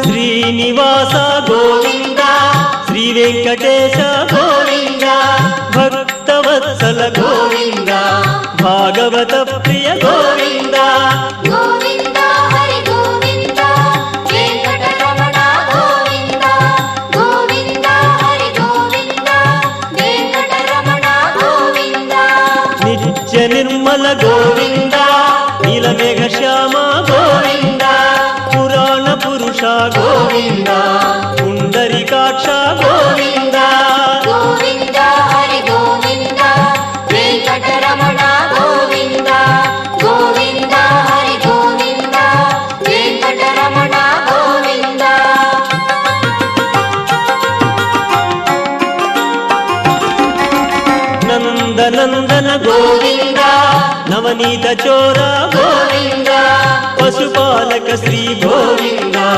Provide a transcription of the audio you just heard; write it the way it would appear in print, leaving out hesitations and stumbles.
శ్రీనివాస గోవింద శ్రీ వెంకటేశ గోవింద భక్తవత్సల గోవింద భాగవత ప్రియ గోవింద గోవింద హరి గోవింద వెంకటరమణ గోవింద గోవింద హరి గోవింద వెంకటరమణ గోవింద నిత్య నిర్మల గోవింద నీలమేఘ శ్యామ గోవింద పురాణ పురుష గోవింద పుండరీకాక్ష గోవింద గోవింద హరి గోవింద వెంకటరమణ గోవింద గోవింద హరి గోవింద వెంకటరమణ గోవింద నందనందన గోవింద నవనీత చోర గోవింద పశుపాలక శ్రీ గోవింద